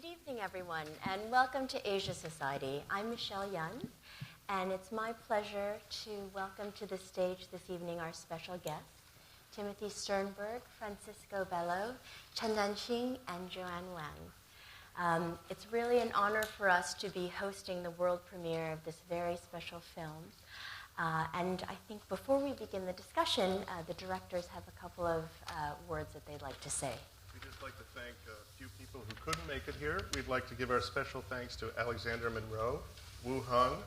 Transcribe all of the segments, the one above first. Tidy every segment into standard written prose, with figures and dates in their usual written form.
Good evening, everyone, and welcome to Asia Society. I'm Michelle Yun, and it's my pleasure to welcome to the stage this evening our special guests, Timothy Sternberg, Francisco Bello, Chen Danqing, and Joanne Wang. It's really an honor for us to be hosting the world premiere of this very special film. And I think before we begin the discussion, the directors have a couple of words that they'd like to say. We'd just like to thank a few people who couldn't make it here. We'd like to give our special thanks to Alexander Monroe, Wu Hung,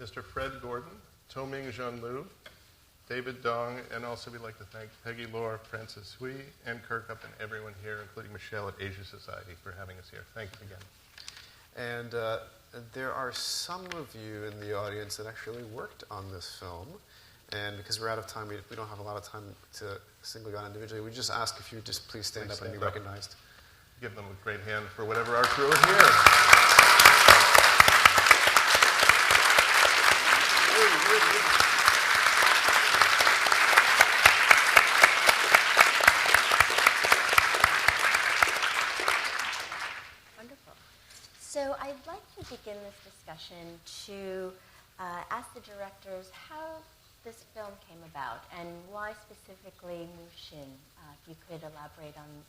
Mr. Fred Gordon, Toming Jean-Lu, David Dong, and also we'd like to thank Peggy Lore, Francis Hui, and Kirkup, and everyone here, including Michelle at Asia Society, for having us here. Thanks again. And there are some of you in the audience that actually worked on this film. And because we're out of time, we don't have a lot of time to single you out individually. We just ask if you just please stand up and be recognized. Give them a great hand for whatever our crew is here. Wonderful. So I'd like to begin this discussion to ask the directors how this film came about and why specifically Mu Xin. If you could elaborate on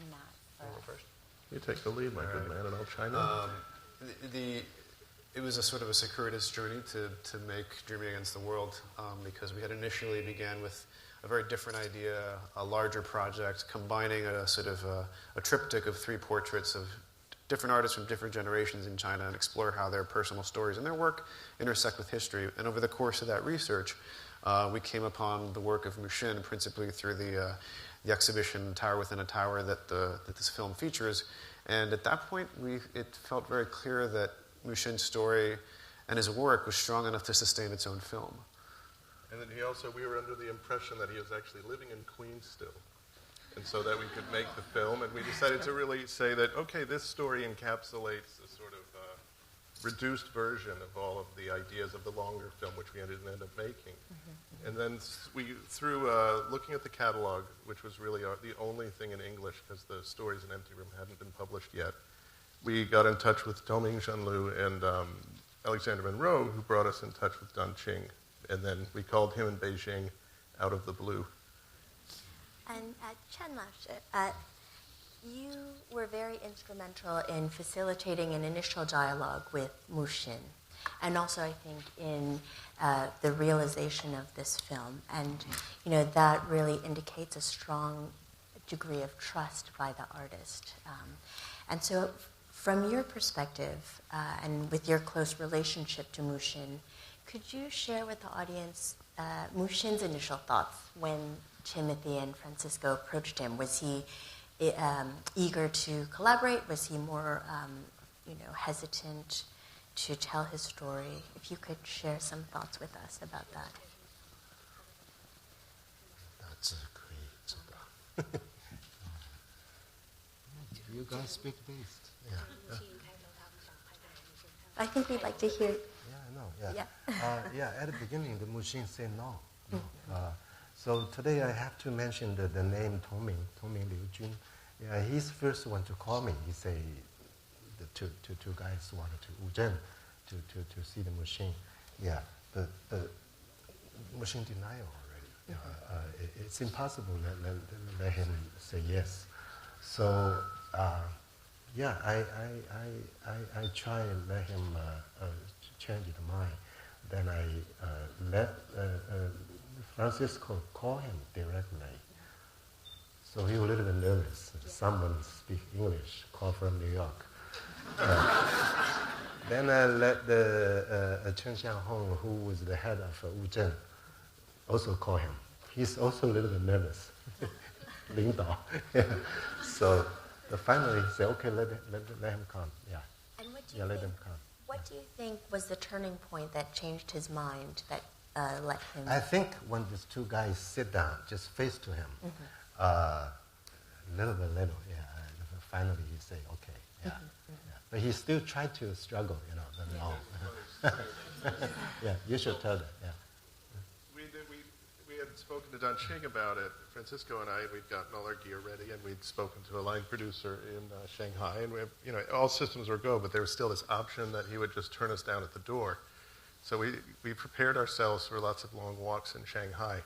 that for us. First. You take the lead, my good man, and I'll chime in. It was a sort of a circuitous journey to make Dreaming Against the World because we had initially began with a very different idea, a larger project, combining a sort of a triptych of 3 portraits of different artists from different generations in China and explore how their personal stories and their work intersect with history. And over the course of that research, we came upon the work of Mu Xin, principally through the exhibition Tower Within a Tower that this film features. And at that point, it felt very clear that Mu Xin's story and his work was strong enough to sustain its own film. And then we were under the impression that he was actually living in Queens still. And so that we could make the film, and we decided to really say that, okay, this story encapsulates a sort of reduced version of all of the ideas of the longer film, which we ended up making. Mm-hmm. And then through looking at the catalog, which was really the only thing in English, because the Stories in Empty Room hadn't been published yet, we got in touch with Toming Jean-Lu and Alexander Monroe, who brought us in touch with Danqing. And then we called him in Beijing out of the blue. And Chen Laoshi, you were very instrumental in facilitating an initial dialogue with Mu Xin, and also I think in the realization of this film. And that really indicates a strong degree of trust by the artist. And so, from your perspective, and with your close relationship to Mu Xin, could you share with the audience Mu Xin's initial thoughts when Timothy and Francisco approached him? Was he eager to collaborate? Was he more, hesitant to tell his story? If you could share some thoughts with us about that. That's a great. You guys speak based. Yeah. I think we'd like to hear. Yeah, I know. Yeah. At the beginning, the Mu Xin said no. So today I have to mention the name Toming Liu Jun. Yeah, he's the first one to call me. He say the two guys wanted to Wuzhen to see the Mu Xin. Yeah, but Mu Xin denied already. It's impossible to let him say yes. So I try and let him change his mind. Then I let Francisco call him directly. So he was a little bit nervous. Someone speak English, call from New York. Then I let the Chen Xianghong, who was the head of Wuzhen, also call him. He's also a little bit nervous. Ling Dao. So finally he said, okay, let him come. Yeah. And let him come. What do you think was the turning point that changed his mind, that let him... I think when these two guys sit down, just face to him, little by little, finally he say, okay, yeah. But he still tried to struggle, no. Yeah, you should tell them, yeah. We had spoken to Danqing about it, Francisco and I, we'd gotten all our gear ready, and we'd spoken to a line producer in Shanghai, and we have, all systems were go, but there was still this option that he would just turn us down at the door. So we prepared ourselves for lots of long walks in Shanghai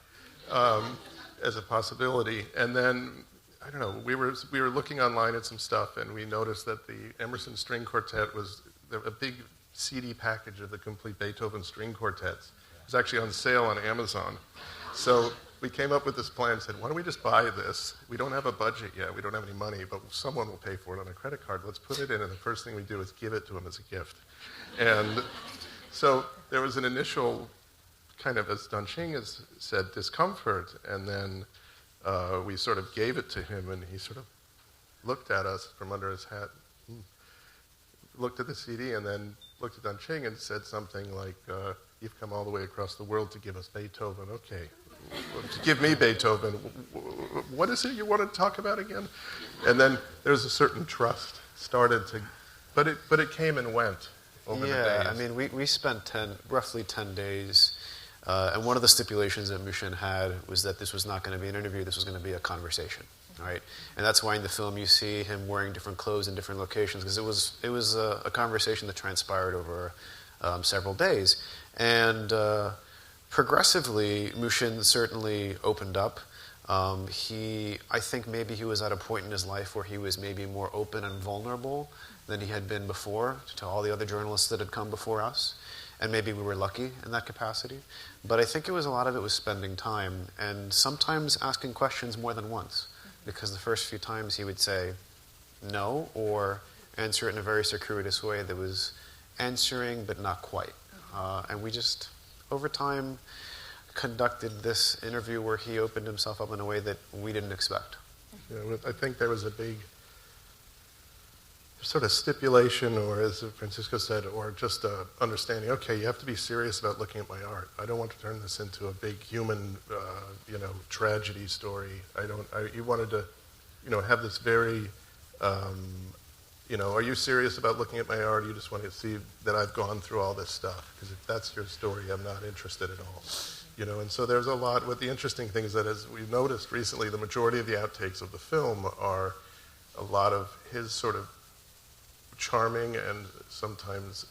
as a possibility. And then, I don't know, we were looking online at some stuff, and we noticed that the Emerson String Quartet was a big CD package of the complete Beethoven string quartets. It was actually on sale on Amazon. So we came up with this plan and said, why don't we just buy this? We don't have a budget yet. We don't have any money, but someone will pay for it on a credit card. Let's put it in, and the first thing we do is give it to him as a gift. And so there was an initial kind of, as Danqing has said, discomfort, and then we sort of gave it to him, and he sort of looked at us from under his hat, looked at the CD, and then looked at Danqing and said something like, you've come all the way across the world to give us Beethoven. Okay, give me Beethoven. What is it you want to talk about again? And then there's a certain trust started to, but it came and went over the days. Yeah, I mean, we spent roughly 10 days, and one of the stipulations that Mu Xin had was that this was not going to be an interview, this was going to be a conversation. Right, and that's why in the film you see him wearing different clothes in different locations, because it was a conversation that transpired over several days, and progressively Mu Xin certainly opened up. I think maybe he was at a point in his life where he was maybe more open and vulnerable than he had been before to all the other journalists that had come before us, and maybe we were lucky in that capacity. But I think a lot of it was spending time and sometimes asking questions more than once. Because the first few times he would say no or answer it in a very circuitous way that was answering but not quite. And we just, over time, conducted this interview where he opened himself up in a way that we didn't expect. Yeah, I think there was a big sort of stipulation, or as Francisco said, or just understanding, okay, you have to be serious about looking at my art. I don't want to turn this into a big human, tragedy story. You wanted to, have this very, are you serious about looking at my art? Or you just want to see that I've gone through all this stuff? Because if that's your story, I'm not interested at all. And so there's a lot. What the interesting thing is that, as we've noticed recently, the majority of the outtakes of the film are a lot of his sort of charming and sometimes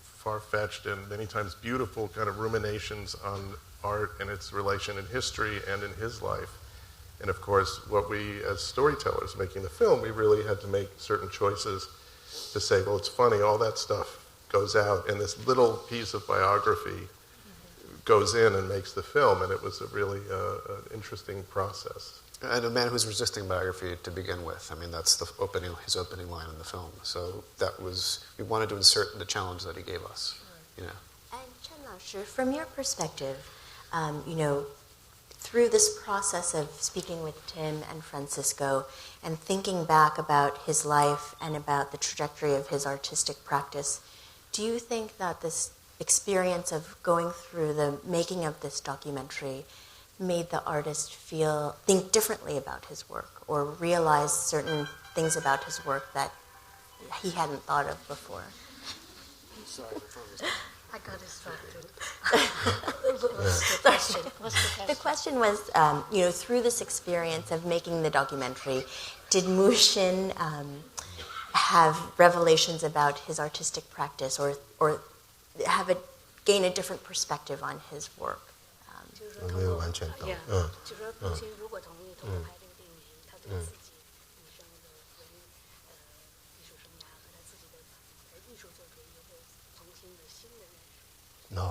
far-fetched and many times beautiful kind of ruminations on art and its relation in history and in his life. And of course, what we, as storytellers making the film, we really had to make certain choices to say, well, it's funny, all that stuff goes out, and this little piece of biography goes in and makes the film, and it was a really an interesting process. And a man who's resisting biography to begin with. I mean, that's his opening line in the film. So we wanted to insert the challenge that he gave us. And Chen Laoshi, from your perspective, through this process of speaking with Tim and Francisco and thinking back about his life and about the trajectory of his artistic practice, do you think that this experience of going through the making of this documentary made the artist think differently about his work or realize certain things about his work that he hadn't thought of before? Sorry, I got distracted. What's the question? The question was, through this experience of making the documentary, did Mu Xin have revelations about his artistic practice or gain a different perspective on his work? 没有完全懂。就说母亲如果同意拍这个电影，他对自己女生的艺术生涯和他自己的艺术作品有没有重新的新的认识？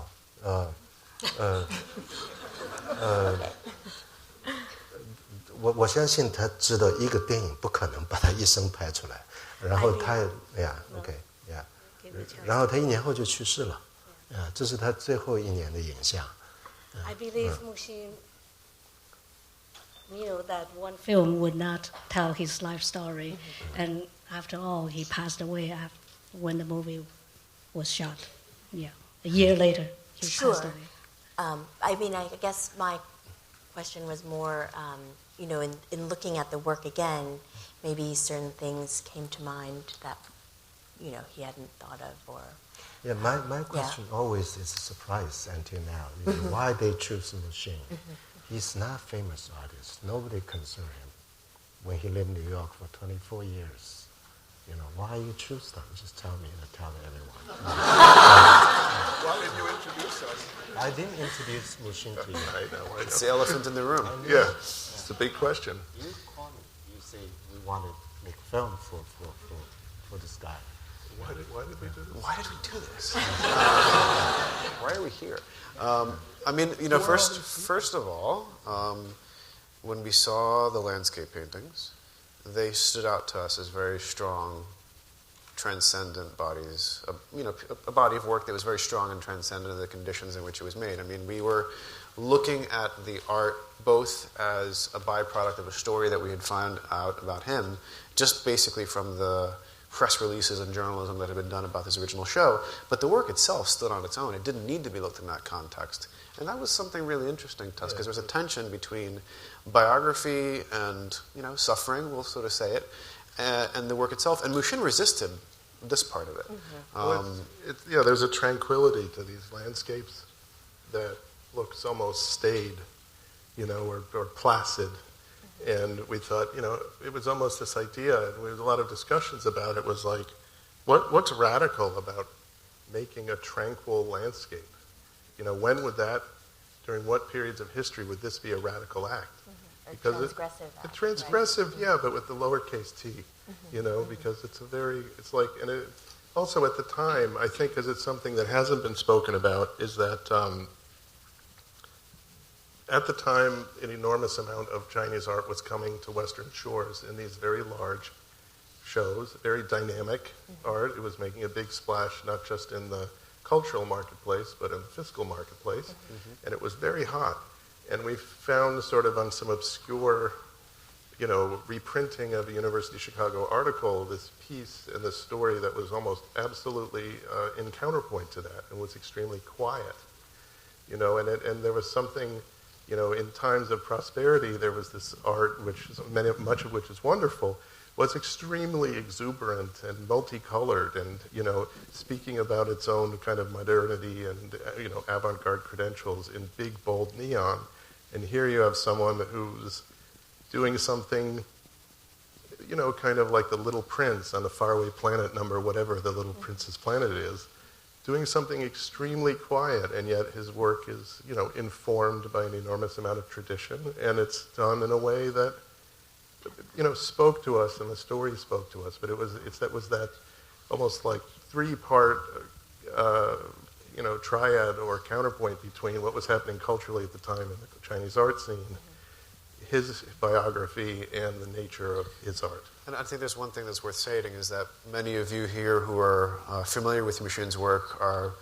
我相信他知道一个电影不可能把他一生拍出来，然后他然后他1年后就去世了，这是他最后1年的影像。 I believe Mu Xin knew that one film would not tell his life story, and after all, he passed away when the movie was shot. Yeah, a year later, he passed away. I guess my question was more, in looking at the work again, maybe certain things came to mind that, he hadn't thought of or... Yeah, my question always is a surprise until now. Why they choose Mu Xin? he's not a famous artist. Nobody consider him. When he lived in New York for 24 years, why you choose them? Just tell me and tell everyone. Why did you introduce us? I didn't introduce Mu Xin to you. I know. It's the elephant in the room. Yeah, it's a big question. You call me. You say we want to make film for this guy. Why did we do this? Why did we do this? Why are we here? First of all, when we saw the landscape paintings, they stood out to us as very strong, transcendent bodies. A body of work that was very strong and transcendent in the conditions in which it was made. We were looking at the art both as a byproduct of a story that we had found out about him, just basically from the press releases and journalism that had been done about this original show, but the work itself stood on its own. It didn't need to be looked in that context. And that was something really interesting to us, because there was a tension between biography and, suffering, we'll sort of say it, and the work itself. And Mu Xin resisted this part of it. Mm-hmm. There's a tranquility to these landscapes that looks almost staid, or placid. And we thought, it was almost this idea, and there was a lot of discussions about it, was like, what's radical about making a tranquil landscape? During what periods of history would this be a radical act? Mm-hmm. Because transgressive act. It's transgressive, right? Yeah, but with the lowercase t, because also at the time, I think, because it's something that hasn't been spoken about, is that at the time, an enormous amount of Chinese art was coming to Western shores in these very large shows, very dynamic art. It was making a big splash, not just in the cultural marketplace, but in the fiscal marketplace. Mm-hmm. And it was very hot. And we found sort of on some obscure, reprinting of a University of Chicago article, this piece and this story that was almost absolutely in counterpoint to that and was extremely quiet. And there was something, in times of prosperity, there was this art, much of which is wonderful, was extremely exuberant and multicolored and, speaking about its own kind of modernity and, avant-garde credentials in big, bold neon. And here you have someone who's doing something, kind of like the Little Prince on the faraway planet number, whatever the Little Prince's planet is, doing something extremely quiet, and yet his work is, informed by an enormous amount of tradition, and it's done in a way that, spoke to us, and the story spoke to us. But it was that almost like three-part, triad or counterpoint between what was happening culturally at the time in the Chinese art scene, his biography, and the nature of his art. And I think there's one thing that's worth stating is that many of you here who are familiar with Mu Xin's work are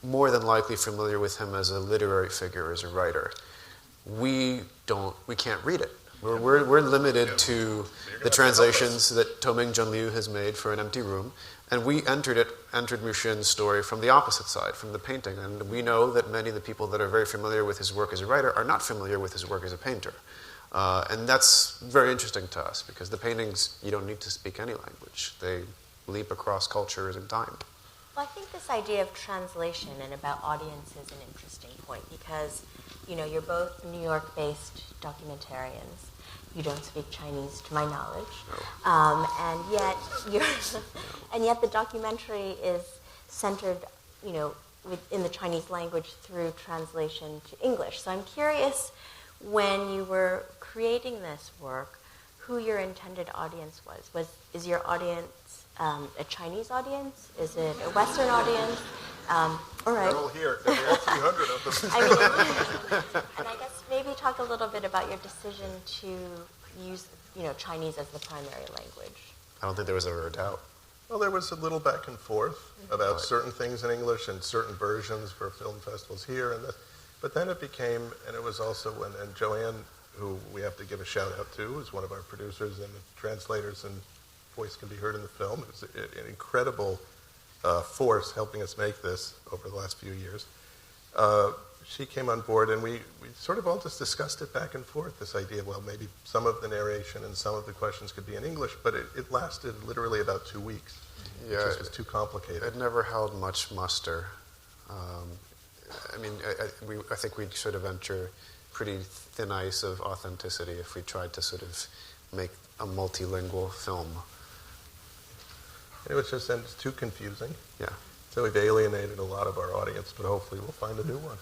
more than likely familiar with him as a literary figure, as a writer. We can't read it. We're limited to the translations that Toming Jun Liu has made for An Empty Room, and we entered Mu Xin's story from the opposite side, from the painting. And we know that many of the people that are very familiar with his work as a writer are not familiar with his work as a painter. And that's very interesting to us, because the paintings, you don't need to speak any language. They leap across cultures and time. Well, I think this idea of translation and about audience is an interesting point, because, you're both New York-based documentarians. You don't speak Chinese, to my knowledge, no. And yet the documentary is centered, in the Chinese language through translation to English. So I'm curious, when you were creating this work, who your intended audience was. Is your audience a Chinese audience? Is it a Western audience? All right. They're all here. There are 300 of them. And I guess maybe talk a little bit about your decision to use, Chinese as the primary language. I don't think there was ever a doubt. Well, there was a little back and forth about certain things in English and certain versions for film festivals here and that. But then it became, and it was also when, and Joanne, who we have to give a shout out to, is one of our producers and translators, and voice can be heard in the film. It was an incredible force helping us make this over the last few years. She came on board, and we sort of all just discussed it back and forth, this idea of, well, maybe some of the narration and some of the questions could be in English, but it lasted literally about 2 weeks. Yeah, it just was too complicated. It never held much muster. I think we'd sort of enter pretty thin ice of authenticity if we tried to sort of make a multilingual film. It was just and it's too confusing. Yeah. So we've alienated a lot of our audience, but hopefully we'll find a new one.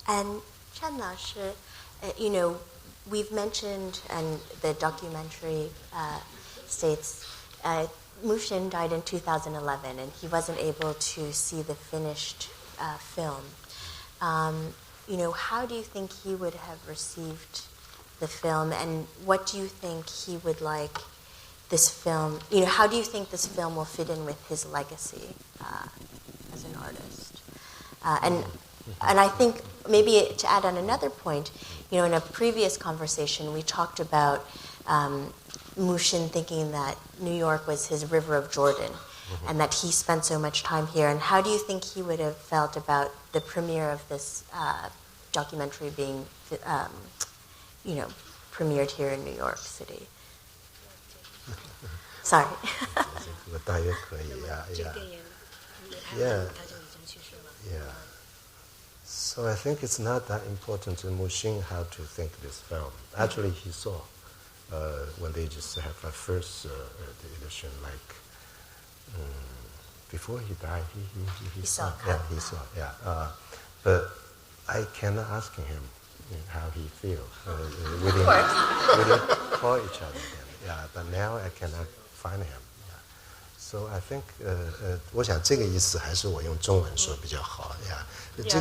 And Chen Lao Shi, we've mentioned, and the documentary states, Mu Xin died in 2011, and he wasn't able to see the finished film. How do you think he would have received the film, and what do you think he would like this film, how do you think this film will fit in with his legacy as an artist? And I think maybe to add on another point, in a previous conversation we talked about Mu Xin thinking that New York was his river of Jordan, and that he spent so much time here. And how do you think he would have felt about the premiere of this documentary being, premiered here in New York City? Sorry. Yeah. So I think it's not that important to Mu Xin how to think this film. Actually, he saw when they just have a first edition, like before he died, he saw. Yeah, he saw. Yeah, but I cannot ask him how he feels. We didn't call each other then. Yeah, but now I cannot find him. Yeah. So I think 我想这个意思还是我用中文说比较好。Yeah,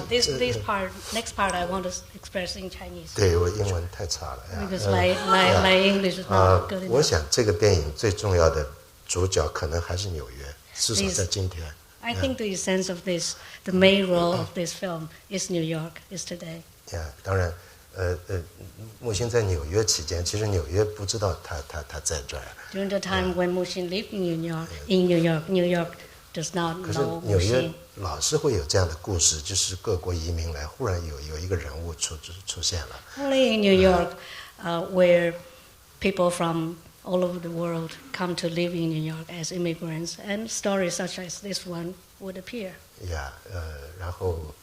this next part I want to express in Chinese. 对，我英文太差了。Because my English is not good enough. 我想这个电影最重要的主角可能还是纽约，至少在今天。I think the essence of this, the main role of this film is New York, is today. Yeah, 当然，Mu Xin 在纽约期间，其实纽约不知道他在这儿。During the time when Mu Xin lived in New York does not know Mu Xin. 可是纽约老是会有这样的故事，就是各国移民来，忽然有一个人物出现了。Only in New York, where people from all over the world come to live in New York as immigrants, and stories such as this one would appear. Yeah, 然后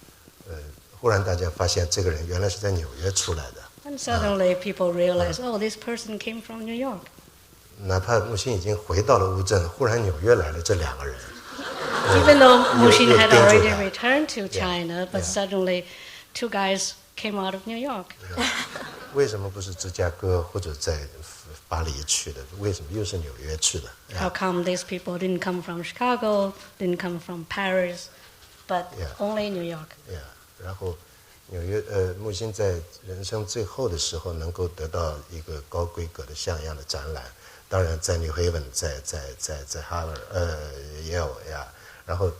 忽然大家发现这个人原来是在纽约出来的。And suddenly people realize, oh, this person came from New York. 哪怕Mu Xin已经回到了乌镇，忽然纽约来了这两个人。Even though Mu Xin had already returned to China, but suddenly two guys came out of New York. 为什么不是芝加哥或者在巴黎去的？为什么又是纽约去的 How come these people didn't come from Chicago, didn't come from Paris, but only New York? Yeah. 然后纽约Mu Xin在人生最后的时候能够得到一个高规格的像样的展览，当然在 New Haven， 在 Harvard 也有呀。然后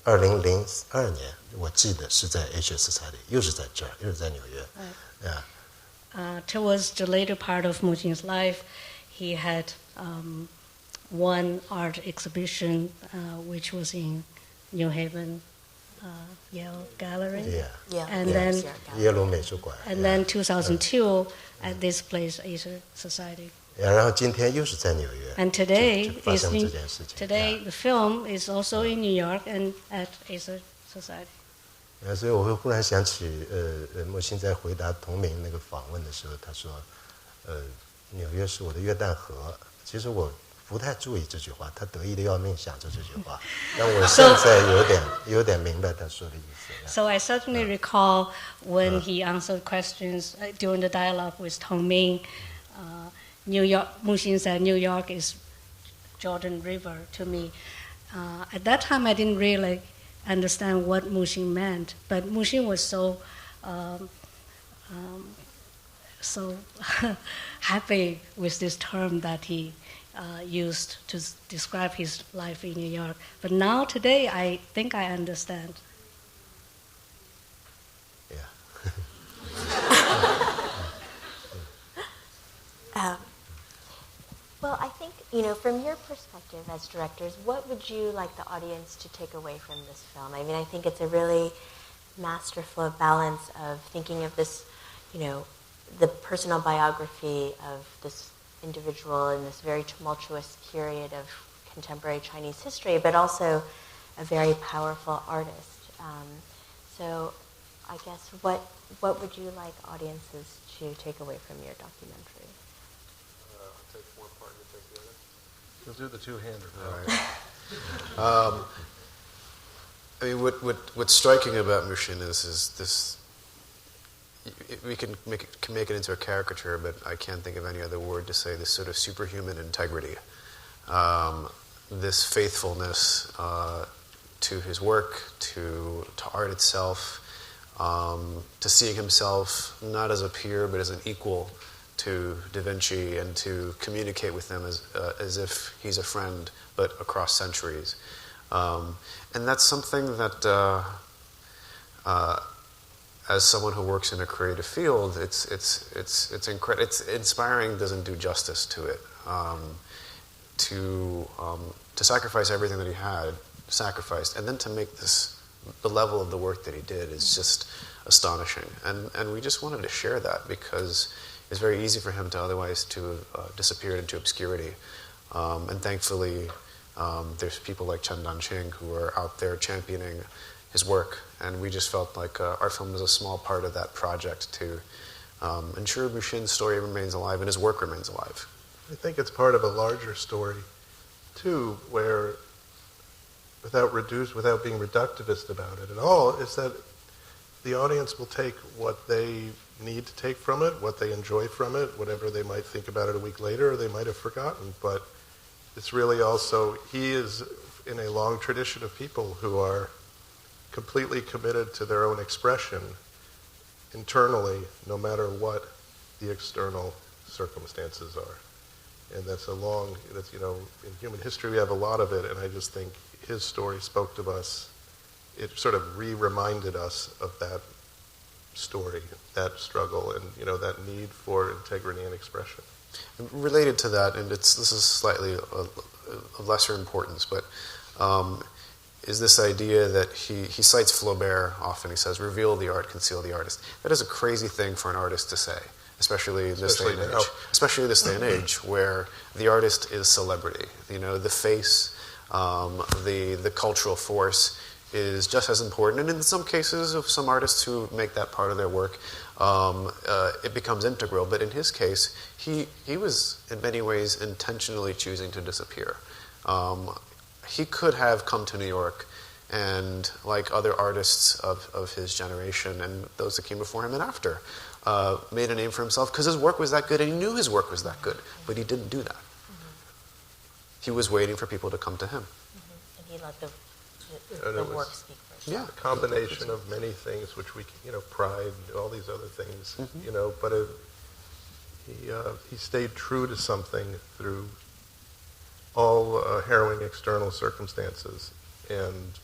2002年我记得是在 Asia Society， 又是在这儿，又是在纽约。Towards the later part of Mu Xin's life, he had one art exhibition which was in New Haven, Yale Gallery. Yeah. And then 耶鲁美术馆。And then 2002 at this place, Asia Society. 然后今天又是在纽约。And today 发生这件事情。Today the film is also in New York and at Asia Society. 所以我会忽然想起Mu Xin在回答同名那个访问的时候，他说纽约是我的约旦河。其实我不太注意这句话，他得意的要命想着这句话，但我现在有点明白他说的意思。So I certainly recall when he answered questions during the dialogue with Tong Ming, New York, Mu Xin said New York is Jordan River to me. At that time I didn't really understand what Mu Xin meant, but Mu Xin was so happy with this term that he used to describe his life in New York. But now today I think I understand. Well, I think, from your perspective as directors, what would you like the audience to take away from this film? I mean, I think it's a really masterful balance of thinking of this, the personal biography of this individual in this very tumultuous period of contemporary Chinese history, but also a very powerful artist. So I guess, what would you like audiences to take away from your documentary? I'll take one part, you take the other. You'll do the two-hander. All right. I mean, what's striking about Mu Xin is this. We can make it into a caricature, but I can't think of any other word to say this sort of superhuman integrity, this faithfulness to his work, to art itself, to seeing himself not as a peer but as an equal to Da Vinci, and to communicate with him as if he's a friend, but across centuries. And that's something that, as someone who works in a creative field, it's inspiring. Doesn't do justice to it. To sacrifice everything that he had sacrificed, and then to make the level of the work that he did is just astonishing. And we just wanted to share that because it's very easy for him to otherwise to have disappeared into obscurity. And thankfully, there's people like Chen Danqing who are out there championing his work, and we just felt like our film was a small part of that project to ensure Mu Xin's story remains alive and his work remains alive. I think it's part of a larger story, too, where without being reductivist about it at all, is that the audience will take what they need to take from it, what they enjoy from it, whatever they might think about it a week later, or they might have forgotten. But it's really also, he is in a long tradition of people who are completely committed to their own expression internally, no matter what the external circumstances are. And that's in human history we have a lot of it, and I just think his story spoke to us. It sort of re-reminded us of that story, that struggle, and that need for integrity and expression. Related to that, and this is slightly of lesser importance, but is this idea that he cites Flaubert often. He says, "Reveal the art, conceal the artist." That is a crazy thing for an artist to say, especially this day and age. Especially this day and age, where the artist is celebrity. The face, the cultural force is just as important. And in some cases, of some artists who make that part of their work, it becomes integral. But in his case, he was in many ways intentionally choosing to disappear. He could have come to New York and, like other artists of his generation and those that came before him and after, made a name for himself because his work was that good and he knew his work was that good, but he didn't do that. He was waiting for people to come to him. And he let the work speak for itself. Yeah, a combination of many things, which we, pride, all these other things, but he stayed true to something through all harrowing external circumstances, and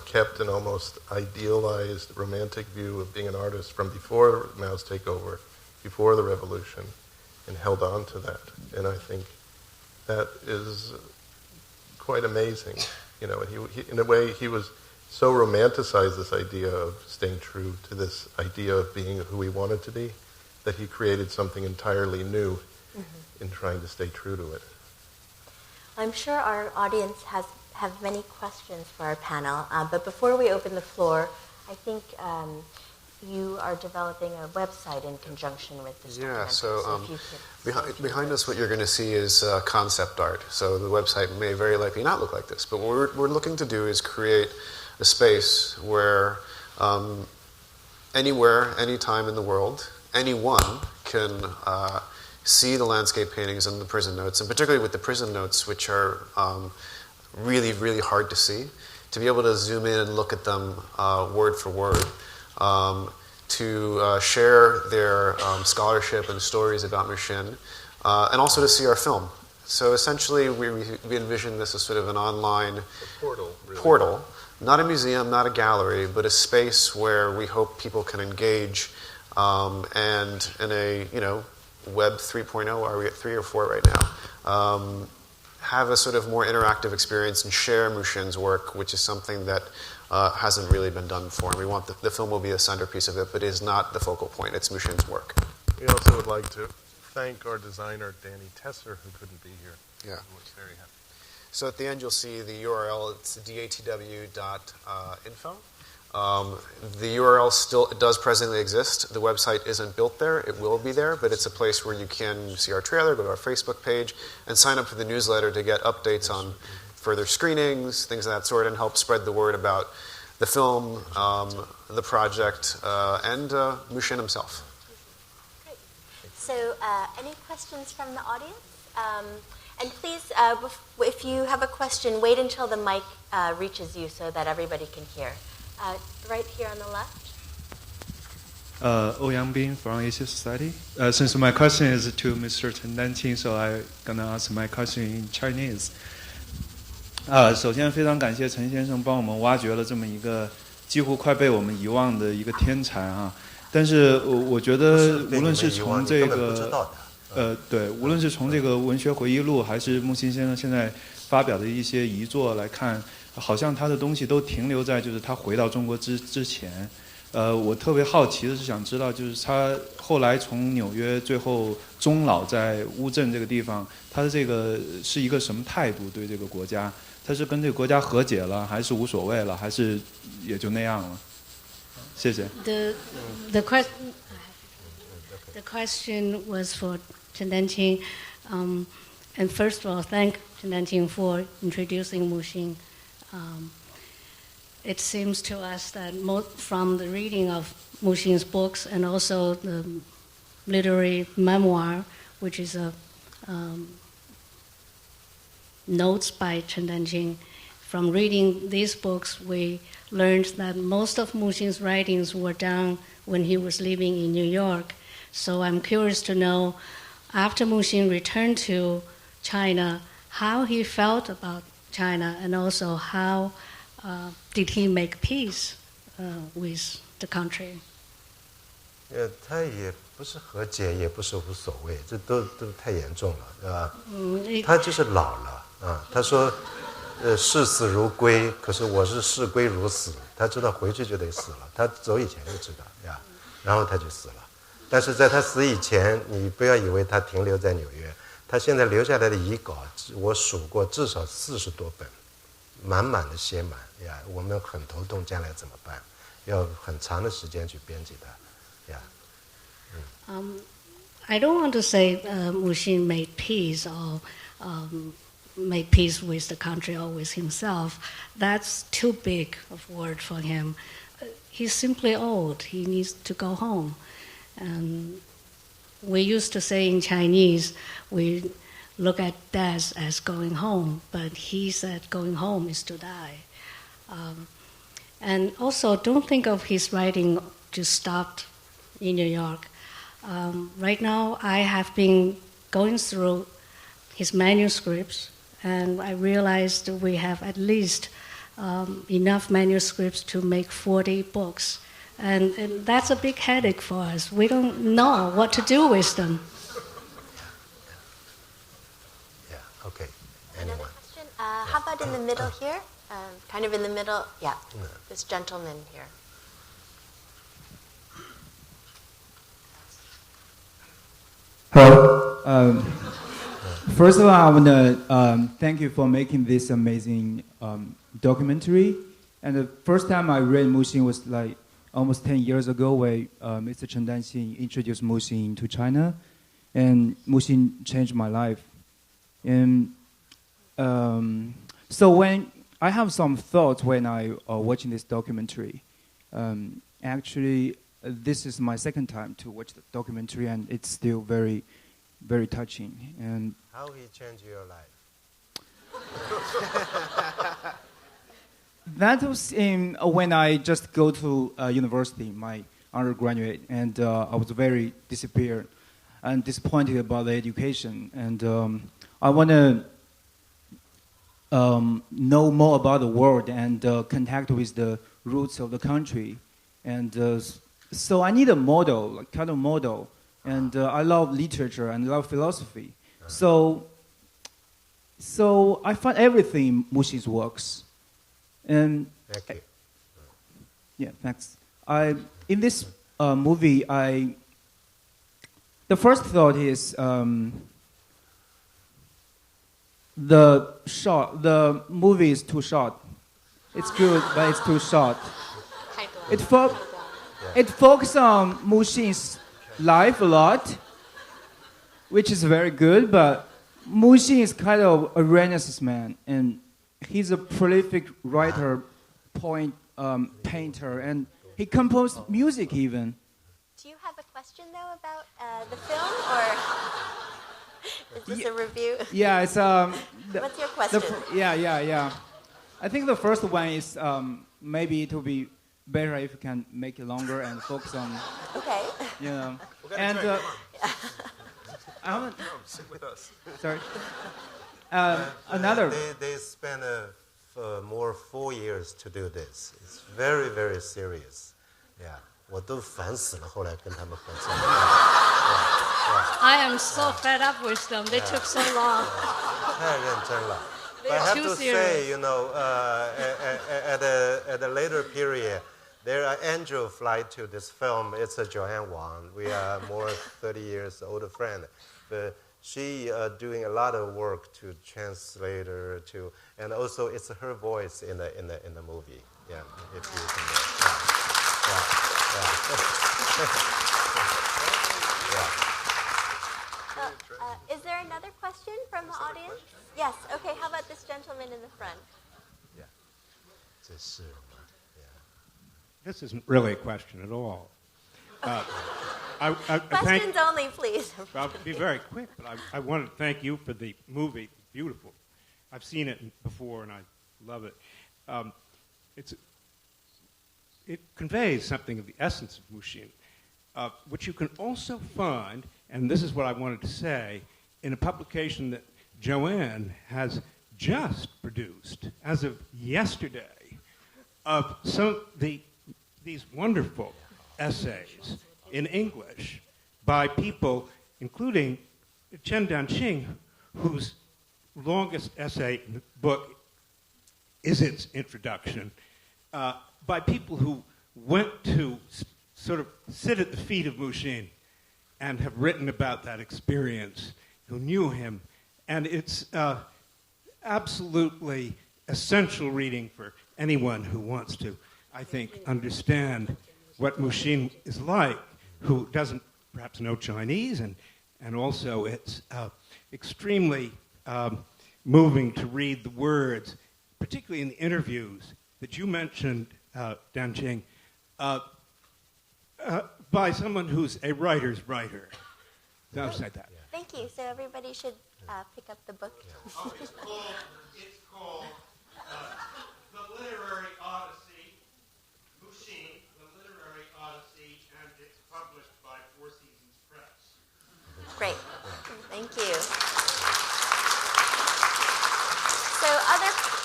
kept an almost idealized romantic view of being an artist from before Mao's takeover, before the revolution, and held on to that. And I think that is quite amazing. And he in a way, he was so romanticized this idea of staying true to this idea of being who he wanted to be, that he created something entirely new in trying to stay true to it. I'm sure our audience have many questions for our panel, but before we open the floor, I think you are developing a website in conjunction with this documentary. So behind us what you're going to see is concept art. So the website may very likely not look like this, but what we're looking to do is create a space where anywhere, anytime in the world, anyone can see the landscape paintings and the prison notes, and particularly with the prison notes, which are really, really hard to see, to be able to zoom in and look at them word for word, to share their scholarship and stories about Mu Xin, and also to see our film. So essentially, we envision this as sort of an online portal, not a museum, not a gallery, but a space where we hope people can engage, and in a Web 3.0, are we at 3 or 4 right now? Have a sort of more interactive experience and share Mu Xin's work, which is something that hasn't really been done before. And we want the film will be a centerpiece of it, but it is not the focal point. It's Mu Xin's work. We also would like to thank our designer, Danny Tesser, who couldn't be here. Yeah. Who was very happy. So at the end, you'll see the URL. It's datw.info. The URL still does presently exist. The website isn't built there. It will be there, but it's a place where you can see our trailer, go to our Facebook page, and sign up for the newsletter to get updates on further screenings, things of that sort, and help spread the word about the film, the project, and Mu Xin himself. Great. So, any questions from the audience? And please, if you have a question, wait until the mic reaches you so that everybody can hear. Right here on the left. Oh Yangbin from Asia Society. Since my question is to Mr. Chen Danqing, so I'm gonna ask my question in Chinese. 首先非常感谢陈先生帮我们挖掘了这么一个几乎快被我们遗忘的一个天才啊。但是我觉得无论是从这个对，无论是从这个文学回忆录，还是木心先生现在发表的一些遗作来看，好像他的东西都停留在就是他回到中国之前。我特别好奇的是想知道，就是他后来从纽约最后终老在乌镇这个地方，他的这个是一个什么态度对这个国家？他是跟这个国家和解了，还是无所谓了，还是也就那样了？谢谢。The question was for Chen Danqing, and first of all, thank Chen Danqing for introducing Mu Xin. It seems to us that from the reading of Mu Xin's books and also the literary memoir, which is a notes by Chen Danqing, from reading these books, we learned that most of Mu Xin's writings were done when he was living in New York. So I'm curious to know, after Mu Xin returned to China, how he felt about China, and also how did he make peace with the country? 他也不是和解，也不是无所谓，这都太严重了，他就是老了啊。他说，视死如归，可是我是视归如死。他知道回去就得死了，他走以前就知道呀，然后他就死了。但是在他死以前，你不要以为他停留在纽约，他现在留下来的遗稿，我数过至少40多本，满满的写满呀。我们很头痛，将来怎么办？要很长的时间去编辑它呀。I don't want to say Mu Xin made peace or made peace with the country or with himself. That's too big of a word for him. He's simply old. He needs to go home. And we used to say in Chinese, we look at death as going home, but he said going home is to die. And also, don't think of his writing just stopped in New York. Right now, I have been going through his manuscripts, and I realized we have at least enough manuscripts to make 40 books. And that's a big headache for us. We don't know what to do with them. Yeah, okay. Anyone? Another question? How about in the middle here? Kind of in the middle? Yeah, this gentleman here. Hello. First of all, I want to thank you for making this amazing documentary. And the first time I read Mu Xin was like almost 10 years ago, where Mr. Chen Danqing introduced Mu Xin to China, and Mu Xin changed my life. And so when I have some thoughts when I watching this documentary. Actually, this is my second time to watch the documentary, and it's still very, very touching. And how he changed your life? That was when I just go to university, my undergraduate, and I was very disappeared and disappointed about the education, and I want to know more about the world and contact with the roots of the country, and so I need a model, like kind of model, and I love literature and love philosophy, so I find everything in Mu Xin's works. And Thank you. Yeah, thanks. In this movie, the first thought is the movie is too short. It's good, but it's too short. It focuses on Mu Xin's life a lot, which is very good, but Mu Xin is kind of a Renaissance man, and he's a prolific writer, painter, and he composed music even. Do you have a question, though, about the film, or is this a review? Yeah, it's... What's your question? Yeah. I think the first one is maybe it will be better if you can make it longer and focus on... Okay. You know. And sit with us. Sorry. Another... They spent more 4 years to do this. It's very, very serious. Yeah. 我都烦死了，后来跟他们合作。I am so fed up with them. They took so long. 太认真了。But I have to say, you know, at a later period, there are angel flight to this film. It's a Joanne Wang. We are more 30 years older friend, but she doing a lot of work to translate her to, and also it's her voice in the movie. Yeah, if you can. Is there another question from the audience? Yes. Okay. How about this gentleman in the front? Yeah. This isn't really a question at all. Questions only, please. I'll be very quick, but I want to thank you for the movie. Beautiful. I've seen it before, and I love it. It conveys something of the essence of Mu Xin, which you can also find, and this is what I wanted to say, in a publication that Joanne has just produced, as of yesterday, of these wonderful essays in English by people, including Chen Danqing, whose longest essay in the book is its introduction, by people who went to sort of sit at the feet of Mu Xin and have written about that experience, who knew him. And it's absolutely essential reading for anyone who wants to, I think, understand what Mu Xin is like, who doesn't perhaps know Chinese, and also it's extremely moving to read the words, particularly in the interviews that you mentioned, Danqing, by someone who's a writer's writer. So I've said that. Thank you. So everybody should pick up the book. It's called The Literary Odyssey, Mu Xin, The Literary Odyssey, and it's published by Four Seasons Press. Great. Thank you. So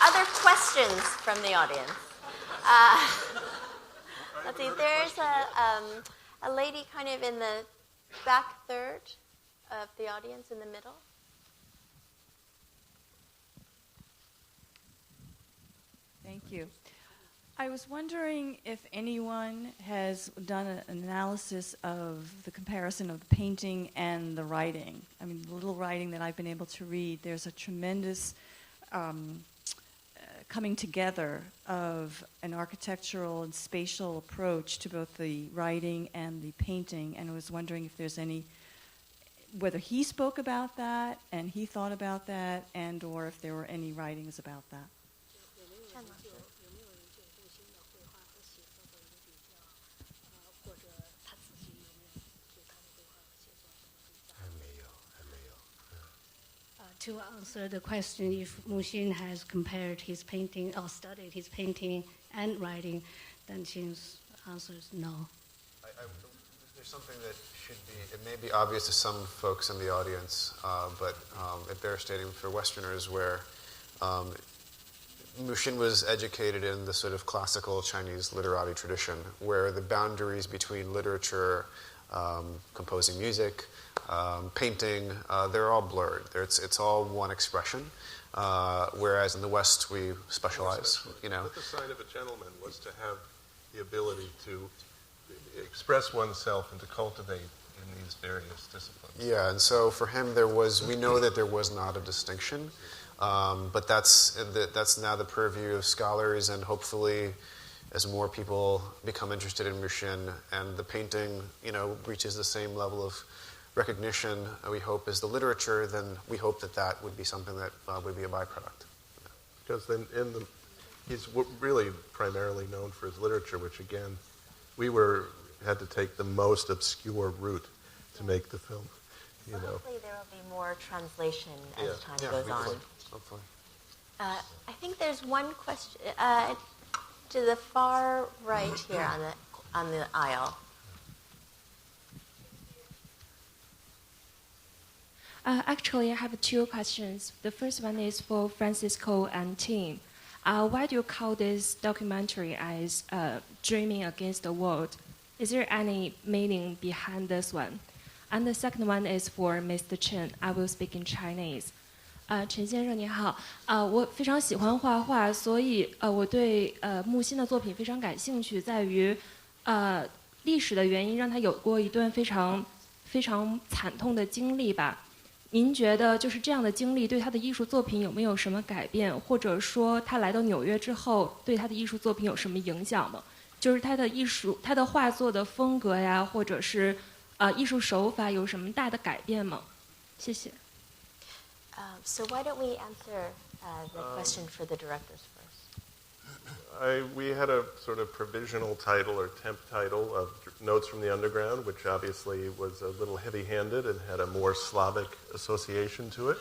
other questions from the audience? Let's see. There's a lady kind of in the back third of the audience in the middle. Thank you. I was wondering if anyone has done an analysis of the comparison of the painting and the writing. I mean, the little writing that I've been able to read, there's a tremendous coming together of an architectural and spatial approach to both the writing and the painting, and I was wondering if there's whether he spoke about that and he thought about that, and or if there were any writings about that. To answer the question if Mu Xin has compared his painting or studied his painting and writing, Danqing's answer is no. There's something that it may be obvious to some folks in the audience, but it bears stating for Westerners where Mu Xin was educated in the sort of classical Chinese literati tradition, where the boundaries between literature, composing music, painting, they're all blurred. It's all one expression, whereas in the West we specialize. You know. But the sign of a gentleman was to have the ability to express oneself and to cultivate in these various disciplines. Yeah, and so for him we know that there was not a distinction, but that's now the purview of scholars, and hopefully as more people become interested in Mu Xin and the painting, reaches the same level of recognition, we hope, as the literature, then we hope that would be something that would be a byproduct. Because then he's really primarily known for his literature, which again, we had to take the most obscure route to make the film. Hopefully there will be more translation as time goes on. Hopefully. I think there's one question to the far right here on the aisle. Actually, I have two questions. The first one is for Francisco and team. Why do you call this documentary as Dreaming Against the World? Is there any meaning behind this one? And the second one is for Mr. Chen. I will speak in Chinese. 陈先生你好，我非常喜欢画画，所以我对木心的作品非常感兴趣，在于历史的原因让他有过一段非常非常惨痛的经历吧。您觉得就是这样的经历对他的艺术作品有没有什么改变，或者说他来到纽约之后对他的艺术作品有什么影响吗？就是他的画作的风格呀，或者是艺术手法有什么大的改变吗？谢谢。So why don't we answer the question for the directors first? We had a sort of provisional title or temp title of Notes from the Underground, which obviously was a little heavy-handed and had a more Slavic association to it.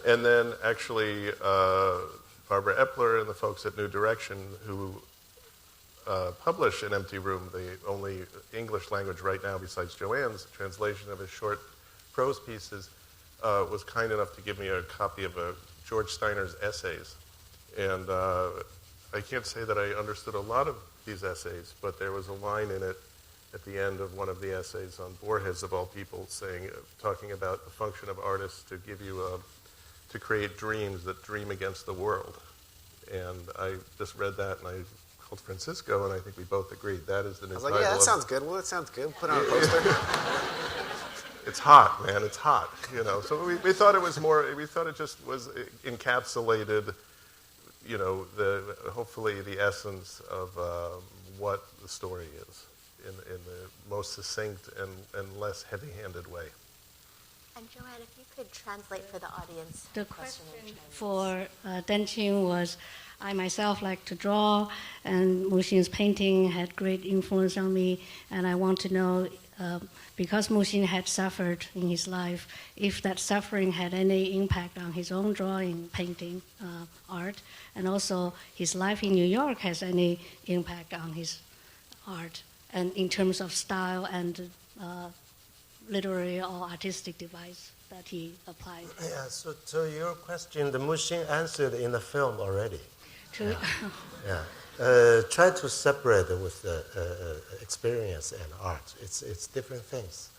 And then actually Barbara Epler and the folks at New Direction, who publish An Empty Room, the only English language right now besides Joanne's translation of his short prose pieces, was kind enough to give me a copy of George Steiner's essays. And I can't say that I understood a lot of these essays, but there was a line in it at the end of one of the essays on Borges, of all people, talking about the function of artists to give you to create dreams that dream against the world. And I just read that, and I called Francisco, and I think we both agreed that is the new title. I was like, yeah, that sounds good. Well, that sounds good. Put on a poster. It's hot, man. It's hot. So we thought it was more. We thought it just was encapsulated. Hopefully the essence of what the story is in the most succinct and less heavy-handed way. And Joanne, if you could translate for the audience. The question for Danqing was, I myself like to draw, and Mu Xin's painting had great influence on me, and I want to know, because Mu Xin had suffered in his life, if that suffering had any impact on his own drawing, painting, art, and also his life in New York has any impact on his art, and in terms of style and literary or artistic device that he applied. Yeah, so to your question, the Mu Xin answered in the film already. Try to separate it with experience and art. It's different things.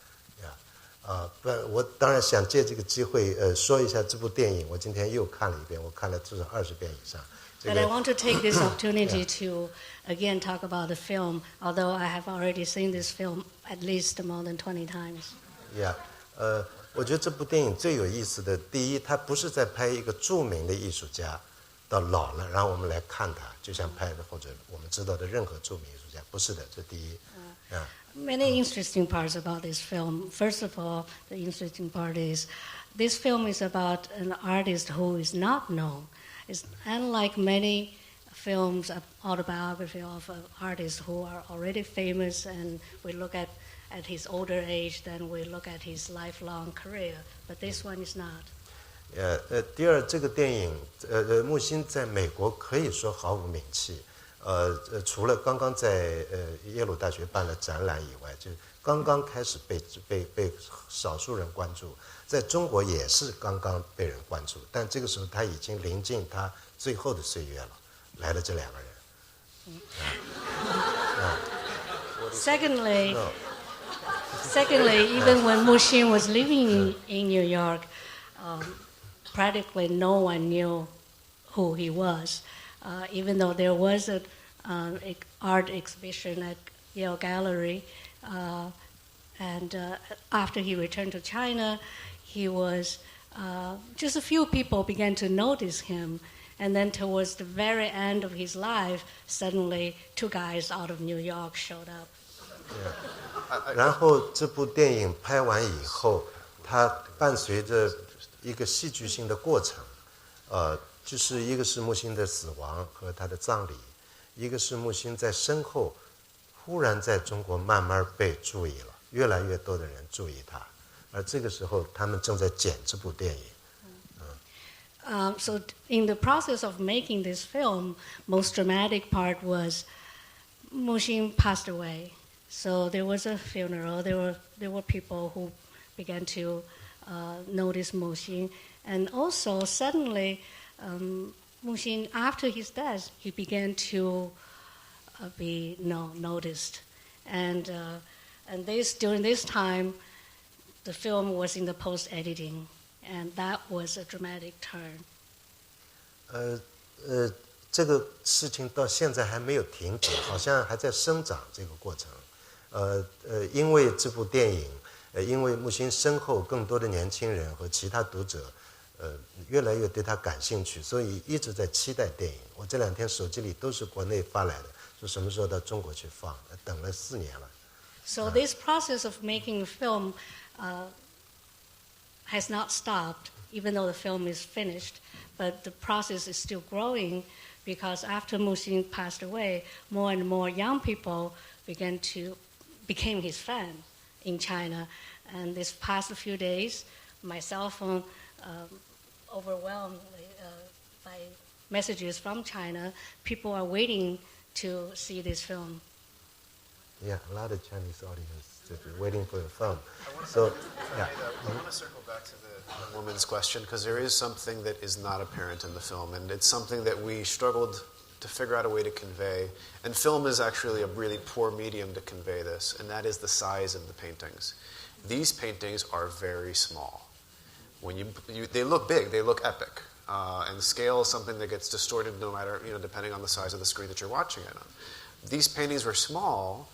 But 我当然想借这个机会说一下这部电影。我今天又看了一遍，我看了至少20遍以上。But I want to take this opportunity to again talk about the film, although I have already seen this film at least more than 20 times. Yeah. 我觉得这部电影最有意思的，第一，它不是在拍一个著名的艺术家到老了，然后我们来看他，就像拍的或者我们知道的任何著名艺术家，不是的，这第一。Many interesting parts about this film. First of all, the interesting part is this film is about an artist who is not known. It's unlike many films, autobiography of artists who are already famous, and we look at his older age, then we look at his lifelong career. But this one is not. 第二，这个电影，木心在美国可以说毫无名气。除了刚刚在耶鲁大学办了展览以外，就刚刚开始被少数人关注，在中国也是刚刚被人关注，但这个时候他已经临近他最后的岁月了，来了这两个人。Secondly, even when Mu Xin was living in New York, practically no one knew who he was. Even though there was an art exhibition at Yale Gallery, and after he returned to China, he was just a few people began to notice him, And then towards the very end of his life, suddenly 2 guys out of New York showed up. 然后这部电影拍完以后，它伴随着一个戏剧性的过程，就是一个是木星的死亡和他的葬礼，一个是木星在身后忽然在中国慢慢被注意了，越来越多的人注意他，而这个时候他们正在剪这部电影。So in the process of making this film, most dramatic part was Mu Xin passed away. So there was a funeral. There were people who began to notice Mu Xin, and also suddenly Mu Xin, after his death, he began to be noticed, and during this time, the film was in the post-editing, and that was a dramatic turn. 这个事情到现在还没有停止，好像还在生长这个过程。因为这部电影，因为木星身后更多的年轻人和其他读者，越来越对他感兴趣，所以一直在期待电影。我这2天手机里都是国内发来的，说什么时候到中国去放，等了4年了。So this process of making a film has not stopped, even though the film is finished. But the process is still growing because after Mu Xin passed away, more and more young people became his fans in China. And this past few days, my cell phone, overwhelmed by messages from China, people are waiting to see this film. Yeah, a lot of Chinese audience waiting for the film. So, yeah. I want to circle back to the woman's question because there is something that is not apparent in the film, and it's something that we struggled to figure out a way to convey. And film is actually a really poor medium to convey this, and that is the size of the paintings. These paintings are very small. They look big, they look epic, and scale is something that gets distorted no matter, depending on the size of the screen that you're watching it on. These paintings were small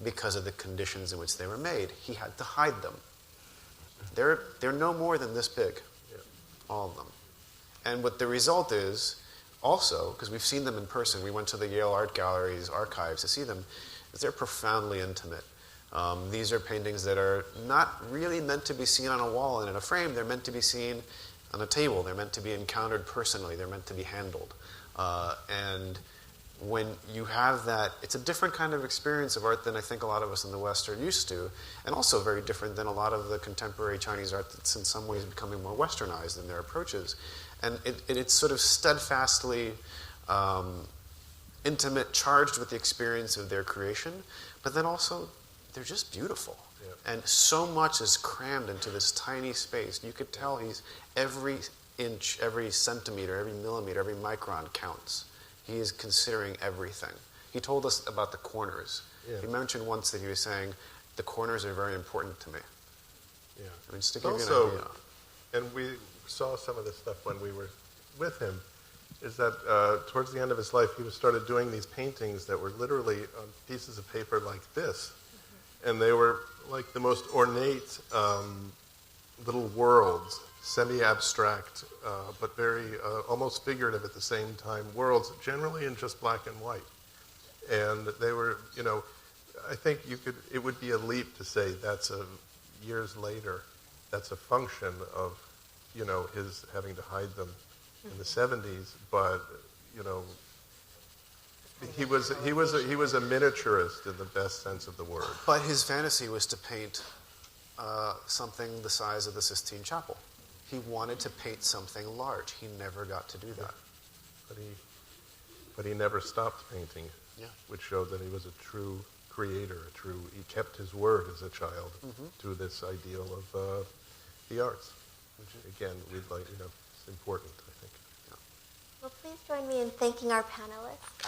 because of the conditions in which they were made. He had to hide them. They're no more than this big, all of them. And what the result is, also, because we've seen them in person, we went to the Yale Art Gallery's archives to see them, is they're profoundly intimate. These are paintings that are not really meant to be seen on a wall and in a frame. They're meant to be seen on a table. They're meant to be encountered personally. They're meant to be handled. And when you have that, it's a different kind of experience of art than I think a lot of us in the West are used to, and also very different than a lot of the contemporary Chinese art that's in some ways becoming more westernized in their approaches. And it's sort of steadfastly intimate, charged with the experience of their creation, but then also they're just beautiful. Yeah. And so much is crammed into this tiny space. You could tell he's every inch, every centimeter, every millimeter, every micron counts. He is considering everything. He told us about the corners. Yeah. He mentioned once that he was saying, the corners are very important to me. Yeah. I mean, just to give you an idea. And we saw some of this stuff when we were with him, is that towards the end of his life, he started doing these paintings that were literally on pieces of paper like this. Mm-hmm. And they were like the most ornate little worlds, semi-abstract, but very almost figurative at the same time, worlds, generally in just black and white. And they were, I think it would be a leap to say years later, that's a function of, his having to hide them in the 70s, but, he was a miniaturist in the best sense of the word. But his fantasy was to paint something the size of the Sistine Chapel. He wanted to paint something large. He never got to do that. But he never stopped painting, yeah. Which showed that he was a true creator, he kept his word as a child to this ideal of the arts, which again, it's important, I think. Yeah. Well, please join me in thanking our panelists.